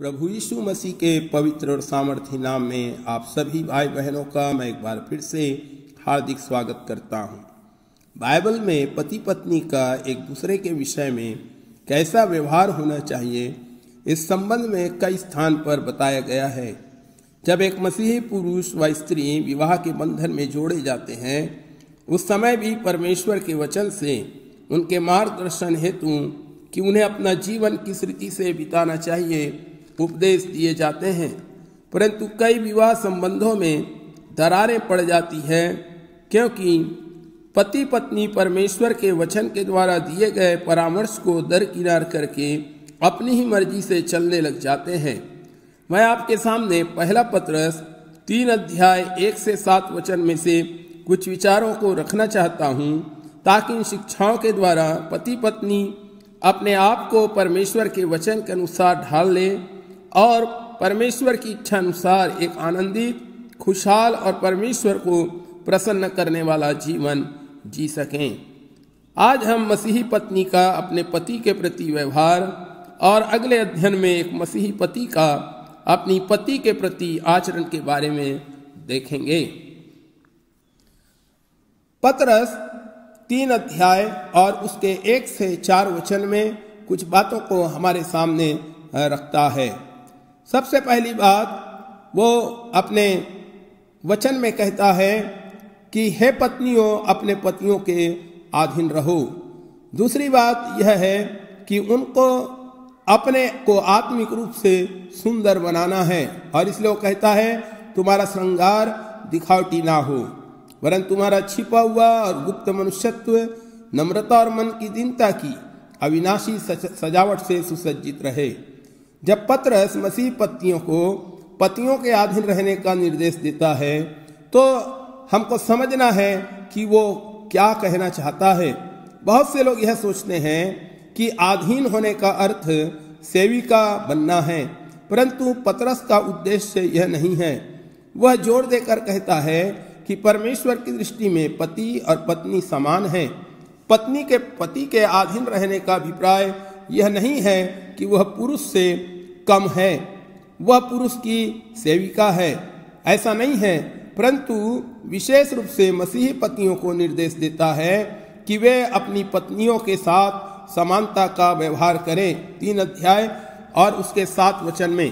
प्रभु यीशु मसीह के पवित्र और सामर्थी नाम में आप सभी भाई बहनों का मैं एक बार फिर से हार्दिक स्वागत करता हूं। बाइबल में पति पत्नी का एक दूसरे के विषय में कैसा व्यवहार होना चाहिए, इस संबंध में कई स्थान पर बताया गया है। जब एक मसीही पुरुष व स्त्री विवाह के बंधन में जोड़े जाते हैं, उस समय भी परमेश्वर के वचन से उनके मार्गदर्शन हेतु कि उन्हें अपना जीवन किस रीति से बिताना चाहिए उपदेश दिए जाते हैं। परंतु कई विवाह संबंधों में दरारें पड़ जाती है, क्योंकि पति पत्नी परमेश्वर के वचन के द्वारा दिए गए परामर्श को दरकिनार करके अपनी ही मर्जी से चलने लग जाते हैं। मैं आपके सामने पहला पत्रस 3 अध्याय 1 से 7 वचन में से कुछ विचारों को रखना चाहता हूँ, ताकि इन शिक्षाओं के द्वारा पति पत्नी अपने आप को परमेश्वर के वचन के अनुसार ढाल ले और परमेश्वर की इच्छा अनुसार एक आनंदित, खुशहाल और परमेश्वर को प्रसन्न करने वाला जीवन जी सकें। आज हम मसीही पत्नी का अपने पति के प्रति व्यवहार और अगले अध्ययन में एक मसीही पति का अपनी पति के प्रति आचरण के बारे में देखेंगे। पतरस 3 अध्याय और उसके 1 से 4 वचन में कुछ बातों को हमारे सामने रखता है। सबसे पहली बात वो अपने वचन में कहता है कि हे पत्नियों, अपने पतियों के अधीन रहो। दूसरी बात यह है कि उनको अपने को आत्मिक रूप से सुंदर बनाना है, और इसलिए वो कहता है तुम्हारा श्रृंगार दिखावटी ना हो, वरन तुम्हारा छिपा हुआ और गुप्त मनुष्यत्व नम्रता और मन की दीनता की अविनाशी सजावट से सुसज्जित रहे। जब पतरस मसीह पत्नियों को पतियों के अधीन रहने का निर्देश देता है, तो हमको समझना है कि वो क्या कहना चाहता है। बहुत से लोग यह सोचते हैं कि अधीन होने का अर्थ सेविका बनना है, परंतु पतरस का उद्देश्य यह नहीं है। वह जोर देकर कहता है कि परमेश्वर की दृष्टि में पति और पत्नी समान हैं। पत्नी के पति के अधीन रहने का अभिप्राय यह नहीं है कि वह पुरुष से कम है, वह पुरुष की सेविका है, ऐसा नहीं है, परंतु विशेष रूप से मसीही पतियों को निर्देश देता है कि वे अपनी पत्नियों के साथ समानता का व्यवहार करें। 3 अध्याय और उसके 7 वचन में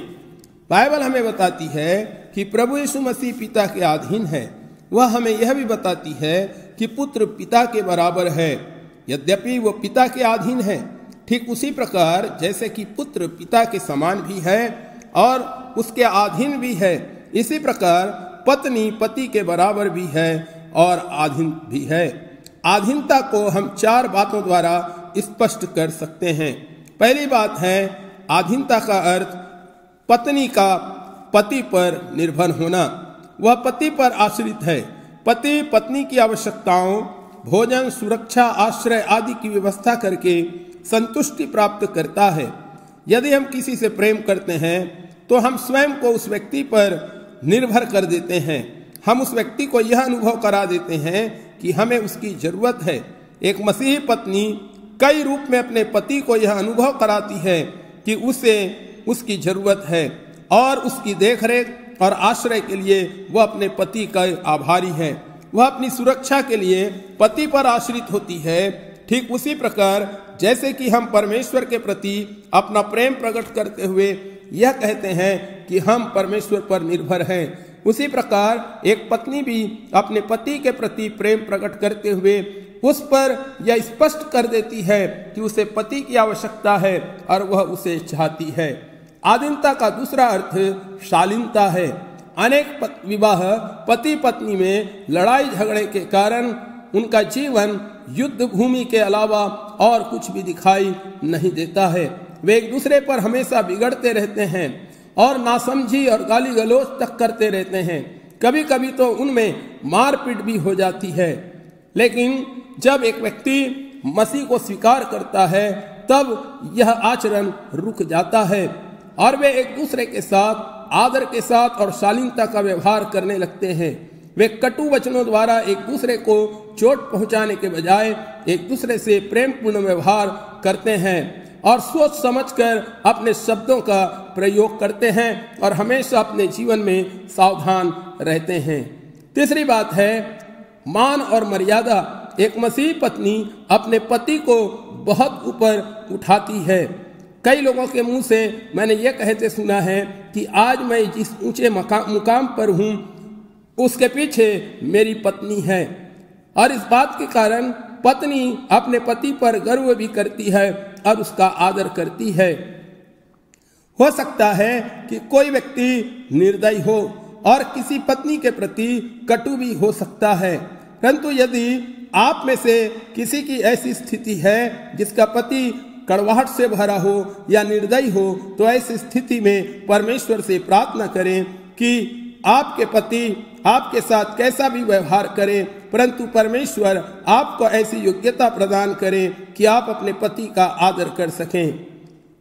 बाइबल हमें बताती है कि प्रभु यीशु मसीह पिता के अधीन है। वह हमें यह भी बताती है कि पुत्र पिता के बराबर है, यद्यपि वो पिता के अधीन है। ठीक उसी प्रकार जैसे कि पुत्र पिता के समान भी है और उसके अधीन भी है, इसी प्रकार पत्नी पति के बराबर भी है और अधीन भी है। अधीनता को हम 4 बातों द्वारा स्पष्ट कर सकते हैं। पहली बात है, अधीनता का अर्थ पत्नी का पति पर निर्भर होना। वह पति पर आश्रित है। पति पत्नी की आवश्यकताओं, भोजन, सुरक्षा, आश्रय आदि की व्यवस्था करके संतुष्टि प्राप्त करता है। यदि हम किसी से प्रेम करते हैं तो हम स्वयं को उस व्यक्ति पर निर्भर कर देते हैं। हम उस व्यक्ति को यह अनुभव करा देते हैं कि हमें उसकी जरूरत है। एक मसीही पत्नी कई रूप में अपने पति को यह अनुभव कराती है कि उसे उसकी जरूरत है और उसकी देखरेख और आश्रय के लिए वह अपने पति का आभारी है। वह अपनी सुरक्षा के लिए पति पर आश्रित होती है। ठीक उसी प्रकार जैसे कि हम परमेश्वर के प्रति अपना प्रेम प्रकट करते हुए यह कहते हैं कि हम परमेश्वर पर निर्भर हैं, उसी प्रकार एक पत्नी भी अपने पति के प्रति प्रेम प्रकट करते हुए उस पर यह स्पष्ट कर देती है कि उसे पति की आवश्यकता है और वह उसे चाहती है। अधीनता का दूसरा अर्थ शालीनता है। अनेक विवाह पति पत्नी में लड़ाई झगड़े के कारण उनका जीवन युद्ध भूमि के अलावा और कुछ भी दिखाई नहीं देता है। वे एक दूसरे पर हमेशा बिगड़ते रहते हैं और नासमझी और गाली गलौज तक करते रहते हैं। कभी कभी तो उनमें मारपीट भी हो जाती है। लेकिन जब एक व्यक्ति मसीह को स्वीकार करता है, तब यह आचरण रुक जाता है और वे एक दूसरे के साथ आदर के साथ और शालीनता का व्यवहार करने लगते हैं। वे कटु वचनों द्वारा एक दूसरे को चोट पहुंचाने के बजाय एक दूसरे से प्रेमपूर्ण व्यवहार करते हैं। और सोच समझकर अपने शब्दों का प्रयोग करते हैं और हमेशा अपने जीवन में सावधान रहते हैं। तीसरी बात है मान और मर्यादा। एक मसीह पत्नी अपने पति को बहुत ऊपर उठाती है। कई लोगों के मुंह से मैंने ये कहते सुना है कि आज मैं जिस ऊंचे मुकाम पर हूँ उसके पीछे मेरी पत्नी है, और इस बात के कारण पत्नी अपने पति पर गर्व भी करती है और उसका आदर करती है। हो सकता है कि कोई व्यक्ति निर्दयी हो और किसी पत्नी के प्रति कटु भी हो सकता है, परंतु यदि आप में से किसी की ऐसी स्थिति है जिसका पति कड़वाहट से भरा हो या निर्दयी हो, तो ऐसी स्थिति में परमेश्वर से प्रार्थना करें कि आपके पति आपके साथ कैसा भी व्यवहार करें, परंतु परमेश्वर आपको ऐसी योग्यता प्रदान करें कि आप अपने पति का आदर कर सकें।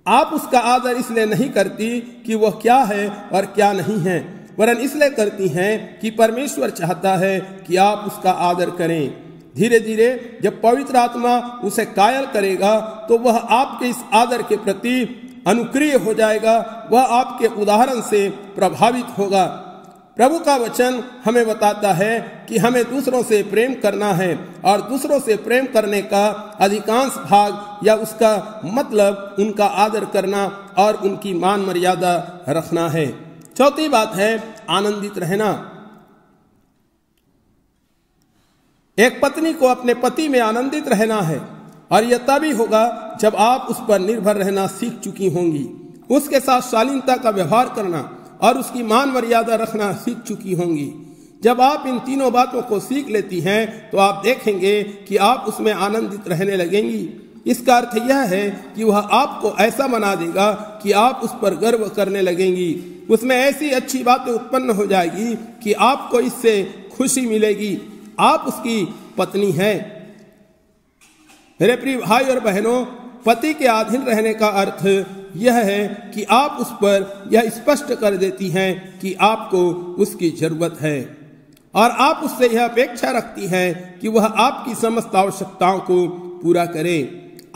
आप उसका आदर इसलिए नहीं करती कि वह क्या है और क्या नहीं है, वरन इसलिए करती हैं कि परमेश्वर चाहता है कि आप उसका आदर करें। धीरे धीरे जब पवित्र आत्मा उसे कायल करेगा तो वह आपके इस आदर के प्रति अनुक्रिय हो जाएगा, वह आपके उदाहरण से प्रभावित होगा। प्रभु का वचन हमें बताता है कि हमें दूसरों से प्रेम करना है, और दूसरों से प्रेम करने का अधिकांश भाग या उसका मतलब उनका आदर करना और उनकी मान मर्यादा रखना है। चौथी बात है आनंदित रहना। एक पत्नी को अपने पति में आनंदित रहना है, और यह तभी होगा जब आप उस पर निर्भर रहना सीख चुकी होंगी, उसके साथ शालीनता का व्यवहार करना और उसकी मान मर्यादा रखना सीख चुकी होंगी। जब आप इन तीनों बातों को सीख लेती हैं तो आप देखेंगे कि आप उसमें आनंदित रहने लगेंगी। इसका अर्थ यह है कि वह आपको ऐसा बना देगा कि आप उस पर गर्व करने लगेंगी। उसमें ऐसी अच्छी बातें उत्पन्न हो जाएगी कि आपको इससे खुशी मिलेगी। आप उसकी पत्नी हैं। मेरे प्रिय भाई और बहनों, पति के अधीन रहने का अर्थ यह है कि आप उस पर यह स्पष्ट कर देती हैं कि आपको उसकी जरूरत है, और आप उससे यह अपेक्षा रखती हैं कि वह आपकी समस्त आवश्यकताओं को पूरा करे।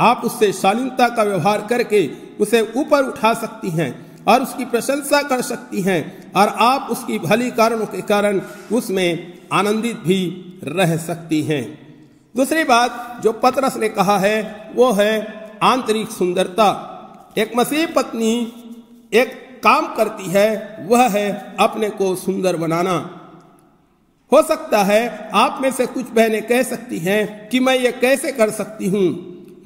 आप उससे शालीनता का व्यवहार करके उसे ऊपर उठा सकती हैं और उसकी प्रशंसा कर सकती हैं, और आप उसकी भली कारणों के कारण उसमें आनंदित भी रह सकती हैं। दूसरी बात जो पतरस ने कहा है वो है आंतरिक सुंदरता। एक मसीह पत्नी एक काम करती है, वह है अपने को सुंदर बनाना। हो सकता है आप में से कुछ बहनें कह सकती हैं कि मैं ये कैसे कर सकती हूँ,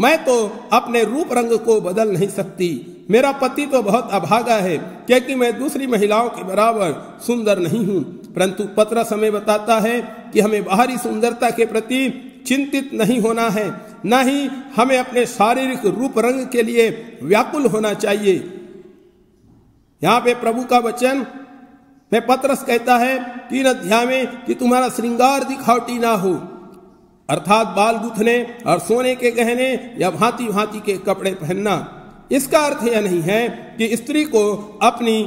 मैं तो अपने रूप रंग को बदल नहीं सकती, मेरा पति तो बहुत अभागा है क्योंकि मैं दूसरी महिलाओं के बराबर सुंदर नहीं हूँ। परंतु पतरस हमें बताता है कि हमें बाहरी सुंदरता के प्रति चिंतित नहीं होना है, न ही हमें अपने शारीरिक रूप रंग के लिए व्याकुल होना चाहिए। यहाँ पे प्रभु का वचन में पतरस कहता है 3 अध्याय में कि तुम्हारा श्रृंगार दिखावटी ना हो, अर्थात बाल गुथने और सोने के गहने या भांति भांति के कपड़े पहनना। इसका अर्थ यह नहीं है कि स्त्री को अपनी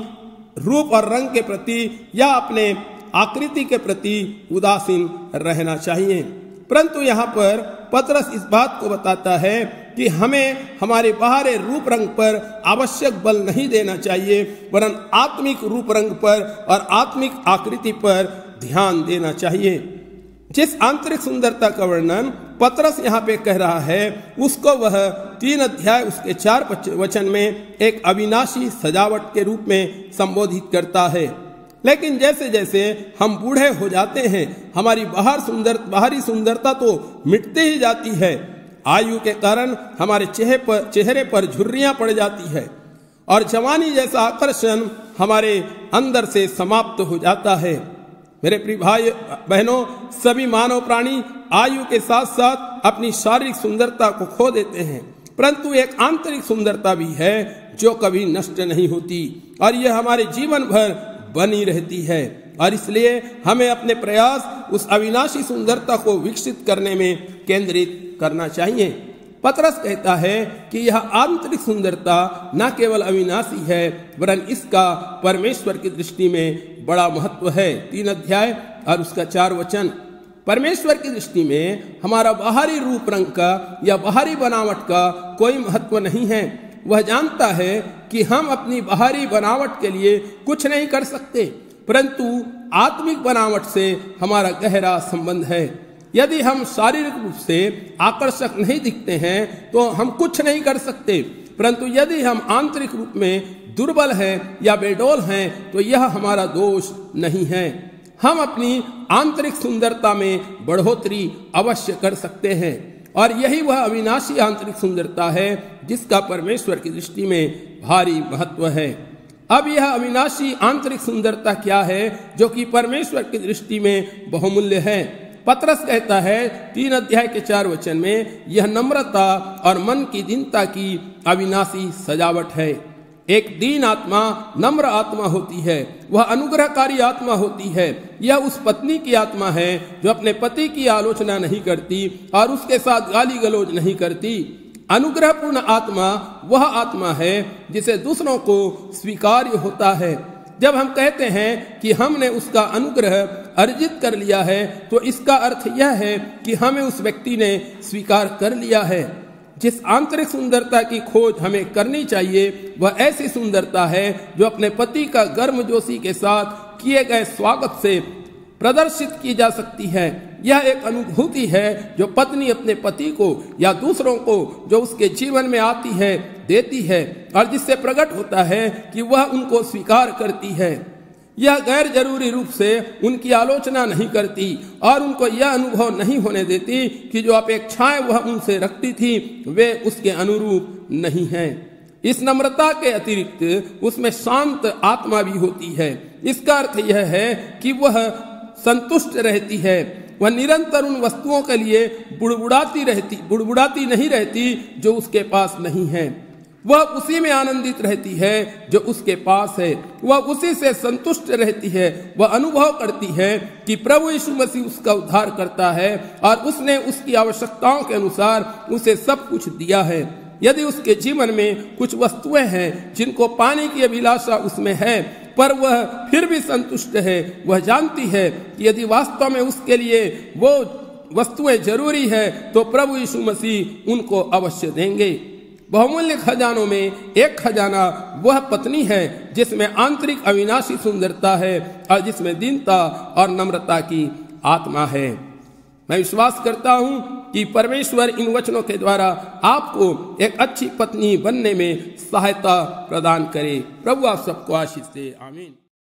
रूप और रंग के प्रति या अपने आकृति के प्रति उदासीन रहना चाहिए, परंतु यहाँ पर पतरस इस बात को बताता है कि हमें हमारे बाहरी रूप रंग पर आवश्यक बल नहीं देना चाहिए, वरन आत्मिक रूप रंग पर और आत्मिक आकृति पर ध्यान देना चाहिए। जिस आंतरिक सुंदरता का वर्णन पतरस यहाँ पे कह रहा है उसको वह 3 अध्याय उसके 4 वचन में एक अविनाशी सजावट के रूप में संबोधित करता है। लेकिन जैसे जैसे हम बूढ़े हो जाते हैं हमारी बाहरी सुंदरता तो मिटती ही जाती है। आयु के कारण हमारे चेहरे पर झुर्रियां पड़ जाती है और जवानी जैसा आकर्षण हमारे अंदर से समाप्त हो जाता है। मेरे प्रिय भाई बहनों, सभी मानव प्राणी आयु के साथ साथ अपनी शारीरिक सुंदरता को खो देते हैं, परंतु एक आंतरिक सुंदरता भी है जो कभी नष्ट नहीं होती और यह हमारे जीवन भर बनी रहती है। और इसलिए हमें अपने प्रयास उस अविनाशी सुंदरता को विकसित करने में केंद्रित करना चाहिए। पतरस कहता है कि यह आंतरिक सुंदरता न केवल अविनाशी है वरन इसका परमेश्वर की दृष्टि में बड़ा महत्व है। 3 अध्याय और उसका 4 वचन परमेश्वर की दृष्टि में हमारा बाहरी रूप रंग का या बाहरी बनावट का कोई महत्व नहीं है। वह जानता है कि हम अपनी बाहरी बनावट के लिए कुछ नहीं कर सकते, परंतु आत्मिक बनावट से हमारा गहरा संबंध है। यदि हम शारीरिक रूप से आकर्षक नहीं दिखते हैं तो हम कुछ नहीं कर सकते, परंतु यदि हम आंतरिक रूप में दुर्बल हैं या बेडौल हैं तो यह हमारा दोष नहीं है। हम अपनी आंतरिक सुंदरता में बढ़ोतरी अवश्य कर सकते हैं और यही वह अविनाशी आंतरिक सुंदरता है जिसका परमेश्वर की दृष्टि में भारी महत्व है। अब यह अविनाशी आंतरिक सुंदरता क्या है जो कि परमेश्वर की दृष्टि में बहुमूल्य है? पतरस कहता है 3 अध्याय के 4 वचन में, यह नम्रता और मन की दीनता की अविनाशी सजावट है। एक दीन आत्मा नम्र आत्मा होती है, वह अनुग्रहकारी आत्मा होती है। यह उस पत्नी की आत्मा है जो अपने पति की आलोचना नहीं करती और उसके साथ गाली गलौज नहीं करती। अनुग्रहपूर्ण आत्मा वह आत्मा है जिसे दूसरों को स्वीकार्य होता है। जब हम कहते हैं कि हमने उसका अनुग्रह अर्जित कर लिया है तो इसका अर्थ यह है कि हमें उस व्यक्ति ने स्वीकार कर लिया है। जिस आंतरिक सुंदरता की खोज हमें करनी चाहिए वह ऐसी सुंदरता है जो अपने पति का गर्मजोशी के साथ किए गए स्वागत से प्रदर्शित की जा सकती है। यह एक अनुभूति है जो पत्नी अपने पति को या दूसरों को जो उसके जीवन में आती है देती है और जिससे प्रकट होता है कि वह उनको स्वीकार करती है। यह गैर जरूरी रूप से उनकी आलोचना नहीं करती और उनको यह अनुभव नहीं होने देती कि जो अपेक्षाएं वह उनसे रखती थी वे उसके अनुरूप नहीं हैं। इस नम्रता के अतिरिक्त उसमें शांत आत्मा भी होती है। इसका अर्थ यह है कि वह संतुष्ट रहती है। वह निरंतर उन वस्तुओं के लिए बुड़बुड़ाती नहीं रहती जो उसके पास नहीं है। वह उसी में आनंदित रहती है जो उसके पास है। वह उसी से संतुष्ट रहती है। वह अनुभव करती है कि प्रभु यीशु मसीह उसका उद्धार करता है और उसने उसकी आवश्यकताओं के अनुसार उसे सब कुछ दिया है। यदि उसके जीवन में कुछ वस्तुएं हैं जिनको पाने की अभिलाषा उसमें है पर वह फिर भी संतुष्ट है, वह जानती है कि यदि वास्तव में उसके लिए वो वस्तुएं जरूरी है तो प्रभु यीशु मसीह उनको अवश्य देंगे। बहुमूल्य खजानों में एक खजाना वह पत्नी है जिसमें आंतरिक अविनाशी सुंदरता है और जिसमें दीनता और नम्रता की आत्मा है। मैं विश्वास करता हूं कि परमेश्वर इन वचनों के द्वारा आपको एक अच्छी पत्नी बनने में सहायता प्रदान करे। प्रभु आप सबको आशीष दे। आमीन।